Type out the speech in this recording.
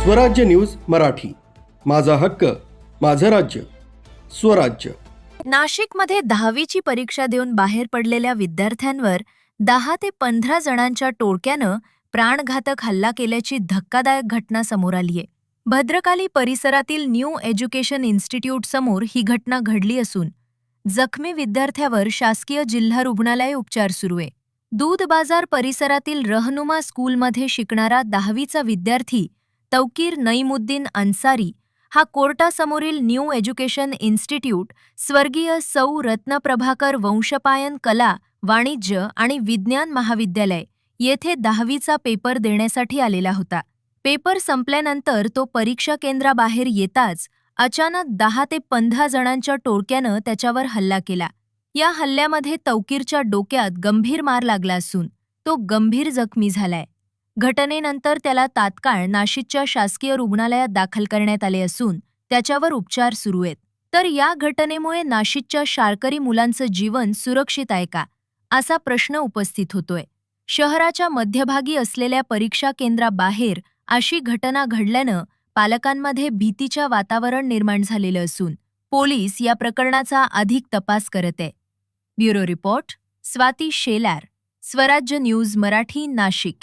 स्वराज्य न्यूज मराठी, माझा हक्क माझं राज्य स्वराज्य। नाशिकमध्ये 10वीची परीक्षा देऊन बाहेर पडलेल्या विद्यार्थ्यांवर 10 ते 15 जणांच्या टोळक्यानं प्राणघातक हल्ला केल्याची धक्कादायक घटना समोर आलीय। भद्रकाली परिसरातील न्यू एज्युकेशन इन्स्टिट्यूट समोर ही घटना घडली असून जखमी विद्यार्थ्यावर शासकीय जिल्हा रुग्णालय उपचार सुरू आहे। दूध बाजार परिसरातील रहनुमा स्कूलमध्ये शिकणारा 10वीचा विद्यार्थी तौकीर नईमुद्दीन अन्सारी हा कोर्टासमोरील न्यू एज्युकेशन इन्स्टिट्यूट स्वर्गीय सौ रत्नप्रभाकर वंशपायन कला वाणिज्य आणि विज्ञान महाविद्यालय येथे 10वीचा पेपर देण्यासाठी आलेला होता। पेपर संपल्यानंतर तो परीक्षा केंद्राबाहेर येताच अचानक 10 ते 15 जणांच्या टोळक्यानं त्याच्यावर हल्ला केला। या हल्ल्यामध्ये तौकीरच्या डोक्यात गंभीर मार लागला असून तो गंभीर जखमी झालाय। घटनेनंतर त्याला तात्काळ नाशिकच्या शासकीय रुग्णालयात दाखल करण्यात आले असून त्याच्यावर उपचार सुरू आहेत। तर या घटनेमुळे नाशिकच्या शाळकरी मुलांचं जीवन सुरक्षित आहे का, असा प्रश्न उपस्थित होतोय। शहराच्या मध्यभागी असलेल्या परीक्षा केंद्राबाहेर अशी घटना घडल्यानं पालकांमध्ये भीतीचं वातावरण निर्माण झालेलं असून पोलीस या प्रकरणाचा अधिक तपास करत आहे। ब्युरो रिपोर्ट, स्वाती शेलार, स्वराज्य न्यूज मराठी, नाशिक।